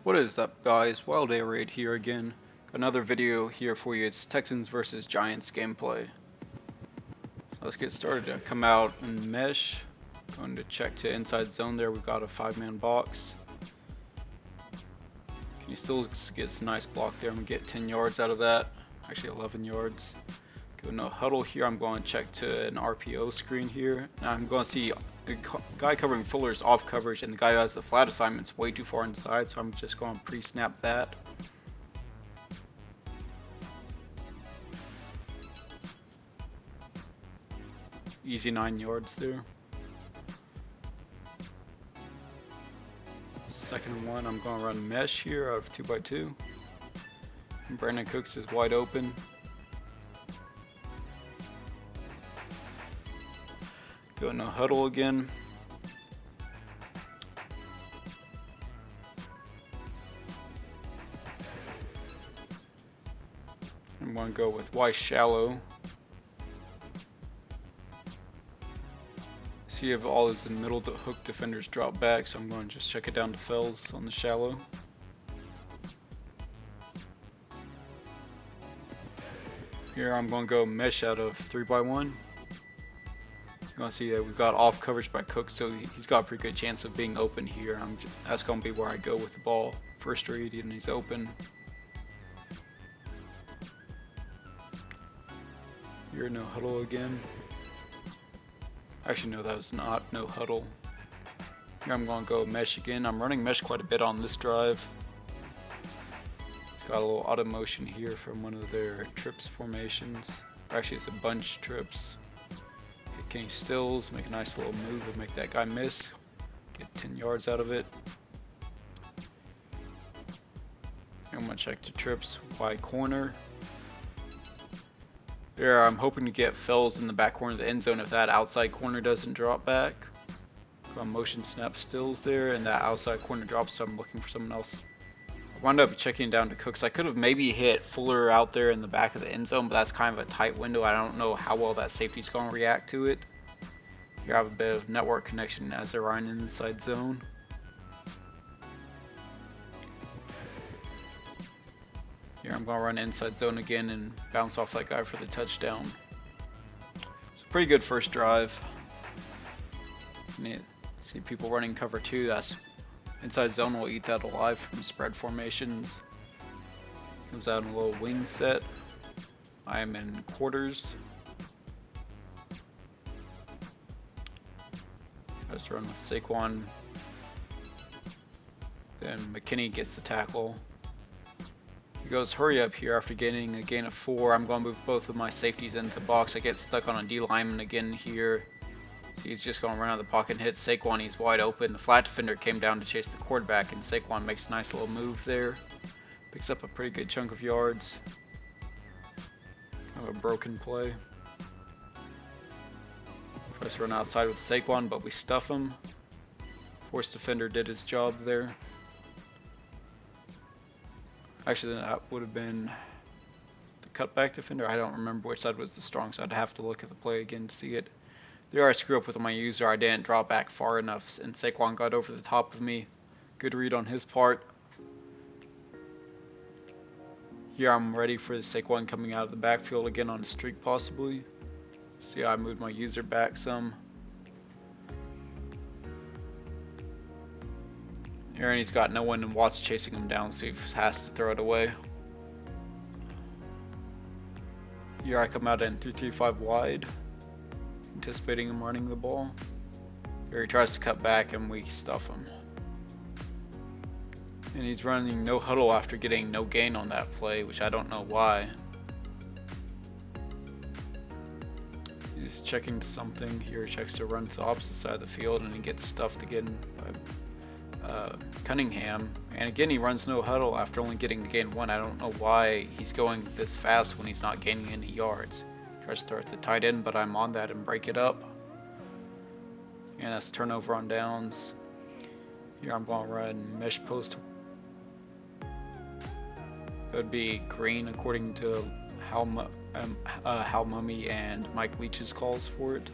What is up, guys? Wild Air Raid here again. Another video here for you. It's Texans versus Giants gameplay. So let's get started. I come out in mesh. Going to check to inside zone there. We've got a 5-man box. Can you still get some nice block there? I'm going to get 10 yards out of that. Actually 11 yards. Go no huddle here. I'm going to check to an RPO screen here. Now I'm going to see the guy covering Fuller's off coverage, and the guy who has the flat assignment's way too far inside, so I'm just going to pre-snap that. Easy 9 yards there. Second and 1, I'm going to run mesh here out of 2x2. And Brandon Cooks is wide open. Go no huddle again. I'm going to go with Y shallow. See if all his middle hook defenders drop back, so I'm going to just check it down to Fells on the shallow. Here I'm going to go mesh out of 3x1. You're going to see that we've got off coverage by Cook, so he's got a pretty good chance of being open here. That's going to be where I go with the ball. First read, and he's open. Here, no huddle again. Actually, no, that was not no huddle. Here I'm going to go mesh again. I'm running mesh quite a bit on this drive. It's got a little auto motion here from one of their trips formations. Actually, it's a bunch trips. Hit Kenny Stills, make a nice little move and make that guy miss. Get 10 yards out of it. I'm going to check the trips wide corner. There, I'm hoping to get Fells in the back corner of the end zone if that outside corner doesn't drop back. Got motion snap Stills there, and that outside corner drops, so I'm looking for someone else. I wound up checking down to Cooks. I could have maybe hit Fuller out there in the back of the end zone, but that's kind of a tight window. I don't know how well that safety's going to react to it. Here I have a bit of network connection as they're running inside zone. Here I'm going to run inside zone again and bounce off that guy for the touchdown. It's a pretty good first drive. See people running cover 2. That's inside zone will eat that alive from spread formations. Comes out in a little wing set. I am in quarters. Just run with Saquon. Then McKinney gets the tackle. He goes hurry up here after getting a gain of 4. I'm going to move both of my safeties into the box. I get stuck on a D lineman again here. So he's just going to run out of the pocket and hit Saquon. He's wide open. The flat defender came down to chase the quarterback, and Saquon makes a nice little move there. Picks up a pretty good chunk of yards. Kind of a broken play. Tries to run outside with Saquon, but we stuff him. Force defender did his job there. Actually, that would have been the cutback defender. I don't remember which side was the strong side. I'd have to look at the play again to see it. There I screw up with my user. I didn't drop back far enough, and Saquon got over the top of me. Good read on his part. Here I'm ready for the Saquon coming out of the backfield again on a streak possibly. See, I moved my user back some. Here, and he's got no one, and Watt's chasing him down, so he has to throw it away. Here I come out in 3-3-5 wide, anticipating him running the ball. Here he tries to cut back, and we stuff him. And he's running no huddle after getting no gain on that play, which I don't know why. He's checking something here, checks to run to the opposite side of the field, and he gets stuffed again by Cunningham. And again, he runs no huddle after only getting to gain 1. I don't know why he's going this fast when he's not gaining any yards. Tries to throw at the tight end, but I'm on that and break it up. And that's turnover on downs. Here I'm going to run mesh post. It would be green according to Hal Mummy and Mike Leach's calls for it.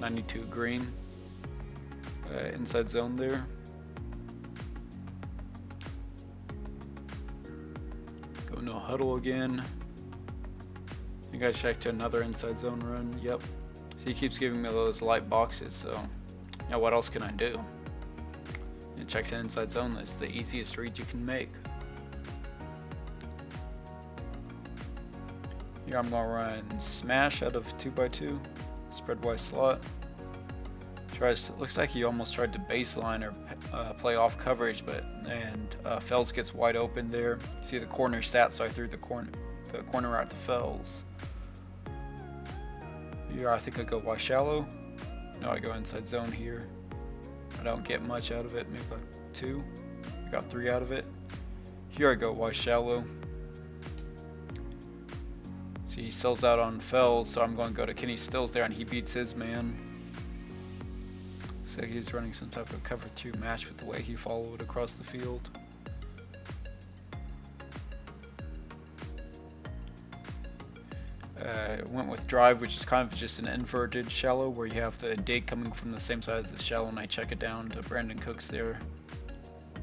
92 green. Inside zone there. no huddle again. I think I checked another inside zone run. Yep. So he keeps giving me those light boxes, so yeah, what else can I do? And check the inside zone. That's the easiest read you can make. Here I'm gonna run smash out of 2x2, spread wide slot. Looks like he almost tried to baseline or play off coverage, and Fells gets wide open there. See the corner sat, so I threw the corner out to Fells. Here I think I go wide shallow. No, I go inside zone here. I don't get much out of it, maybe like 2. I got 3 out of it. Here I go wide shallow. See, he sells out on Fells, so I'm going to go to Kenny Stills there, and he beats his man. So he's running some type of cover 2 match with the way he followed across the field. Went with drive, which is kind of just an inverted shallow where you have the dig coming from the same side as the shallow, and I check it down to Brandon Cooks there.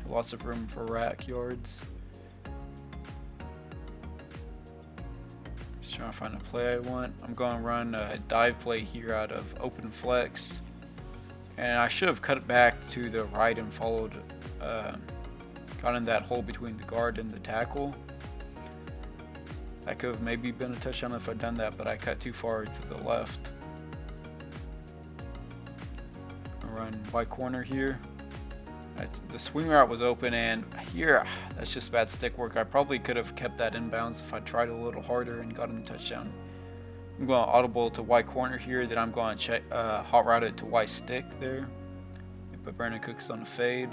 Lots of room for rack yards. Just trying to find a play I want. I'm going to run a dive play here out of open flex. And I should have cut it back to the right and followed, got in that hole between the guard and the tackle. That could have maybe been a touchdown if I'd done that, but I cut too far to the left. I'll run wide corner here. The swing route was open, and here, that's just bad stick work. I probably could have kept that inbounds if I tried a little harder and got in the touchdown. I'm going to audible to wide corner here, then I'm going to check hot route it to wide stick there. Put Brandon Cooks on the fade.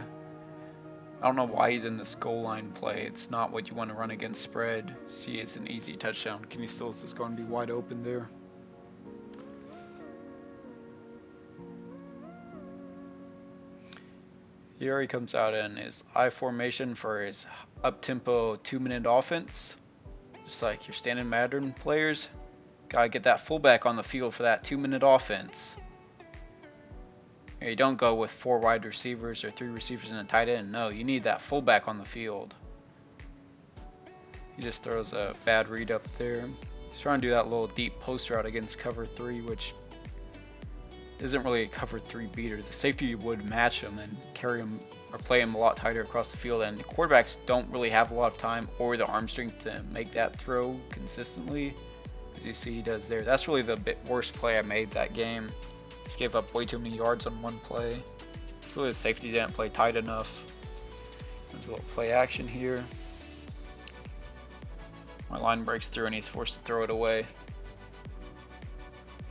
I don't know why he's in this goal line play. It's not what you want to run against spread. See, it's an easy touchdown. Kenny Stills is going to be wide open there. Here he comes out in his I formation for his up-tempo 2-minute offense. Just like your standard Madden players. Gotta get that fullback on the field for that 2-minute offense. You don't go with 4 wide receivers or 3 receivers and a tight end. No, you need that fullback on the field. He just throws a bad read up there. He's trying to do that little deep post route against cover 3, which isn't really a cover 3 beater. The safety would match him and carry him or play him a lot tighter across the field, and the quarterbacks don't really have a lot of time or the arm strength to make that throw consistently, as you see he does there. That's really the worst play I made that game. Just gave up way too many yards on one play. Really, the safety didn't play tight enough. There's a little play action here. My line breaks through and he's forced to throw it away.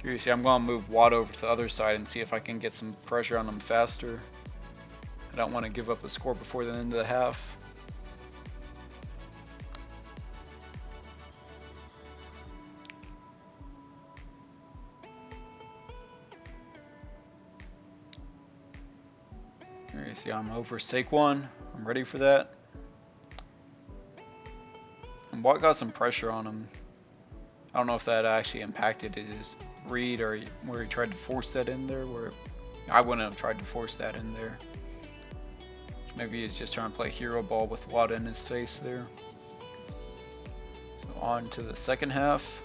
Here you see I'm going to move Watt over to the other side and see if I can get some pressure on him faster. I don't want to give up a score before the end of the half. Here you see I'm over Saquon. I'm ready for that. And Watt got some pressure on him. I don't know if that actually impacted his read or where he tried to force that in there. Where I wouldn't have tried to force that in there. Maybe he's just trying to play hero ball with Watt in his face there. So on to the second half.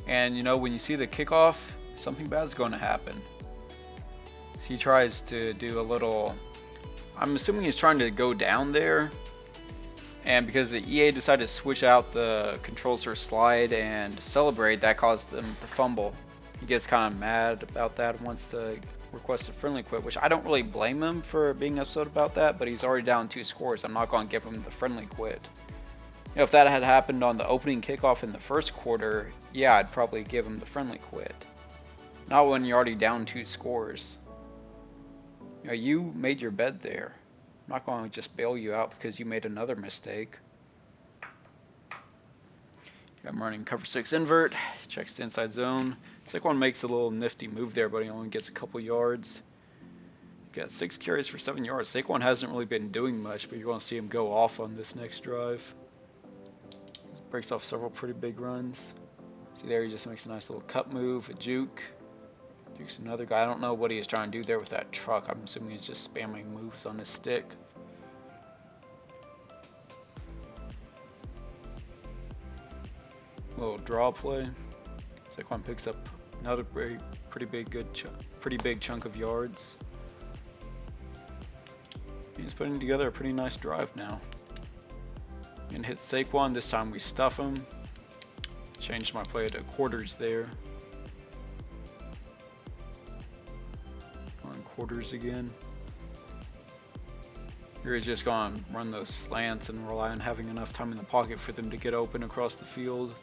And you know, when you see the kickoff, something bad is going to happen. So he tries to do a little, I'm assuming he's trying to go down there. And because the EA decided to switch out the controls for slide and celebrate, that caused them to fumble. He gets kind of mad about that and wants to request a friendly quit, which I don't really blame him for being upset about that, but he's already down 2 scores. I'm not going to give him the friendly quit. You know, if that had happened on the opening kickoff in the first quarter, yeah, I'd probably give him the friendly quit. Not when you're already down 2 scores. You know, you made your bed there. I'm not going to just bail you out because you made another mistake. I'm running cover 6 invert, checks the inside zone. Saquon makes a little nifty move there, but he only gets a couple yards. Got 6 carries for 7 yards. Saquon hasn't really been doing much, but you're going to see him go off on this next drive. Breaks off several pretty big runs. See there, he just makes a nice little cut move, a juke. Jukes another guy. I don't know what he is trying to do there with that truck. I'm assuming he's just spamming moves on his stick. little draw play. Saquon picks up another pretty big chunk of yards. He's putting together a pretty nice drive now. And hit Saquon. This time we stuff him. Changed my play to quarters there. On quarters again. Here he's just going to run those slants and rely on having enough time in the pocket for them to get open across the field.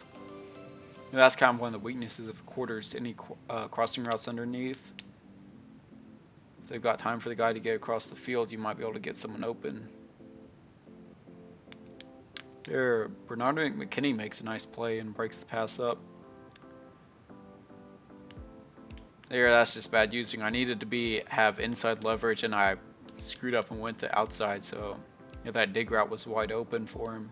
And that's kind of one of the weaknesses of quarters. Any crossing routes underneath. If they've got time for the guy to get across the field, you might be able to get someone open. There, Bernardo McKinney makes a nice play and breaks the pass up. There, that's just bad using. I needed to have inside leverage, and I screwed up and went to outside, so yeah, that dig route was wide open for him.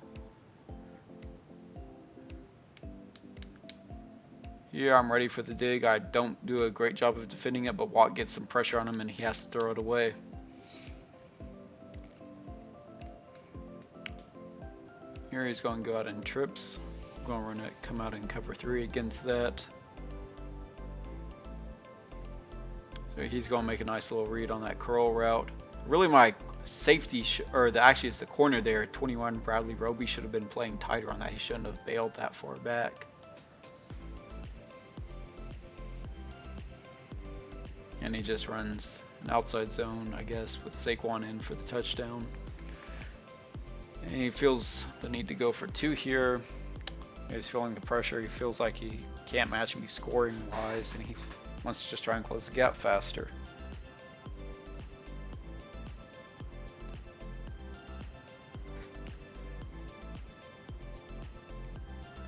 Here I'm ready for the dig. I don't do a great job of defending it, but Watt gets some pressure on him and he has to throw it away. Here he's going to go out in trips. I'm going to run it, come out in cover 3 against that. So he's going to make a nice little read on that curl route. Really my safety, actually it's the corner there, 21 Bradley Roby should have been playing tighter on that. He shouldn't have bailed that far back. And he just runs an outside zone, I guess, with Saquon in for the touchdown. And he feels the need to go for 2 here. He's feeling the pressure. He feels like he can't match me scoring wise, and he wants to just try and close the gap faster.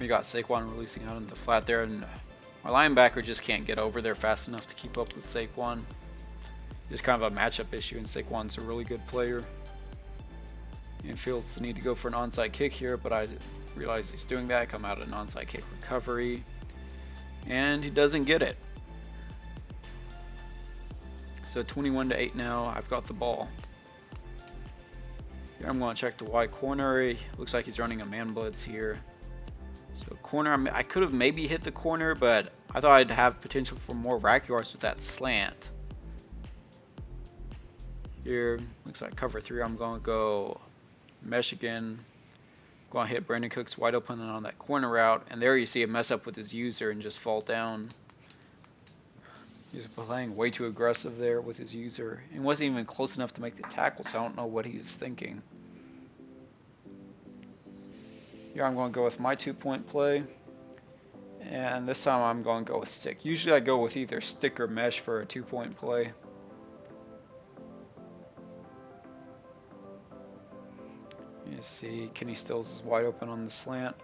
We got Saquon releasing out into the flat there, and my linebacker just can't get over there fast enough to keep up with Saquon. Just kind of a matchup issue, and Saquon's a really good player. And feels the need to go for an onside kick here, but I realize he's doing that. Come out an onside kick recovery, and he doesn't get it. So 21-8 now. I've got the ball. Here I'm going to check the wide corner. Looks like he's running a man blitz here. So corner, I could have maybe hit the corner, but I thought I'd have potential for more rack yards with that slant. Here, looks like cover 3. I'm going to go mesh again. Going to hit Brandon Cooks wide open on that corner route, and there you see him mess up with his user and just fall down. He's playing way too aggressive there with his user, and wasn't even close enough to make the tackle, so I don't know what he was thinking. Here I'm going to go with my 2-point play, and this time I'm going to go with stick. Usually I go with either stick or mesh for a 2-point play. You see Kenny Stills is wide open on the slant.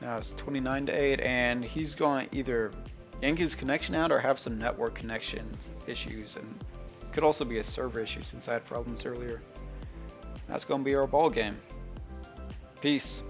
Now it's 29-8, and he's going to either yank his connection out or have some network connections issues, and it could also be a server issue since I had problems earlier. That's going to be our ball game. Peace.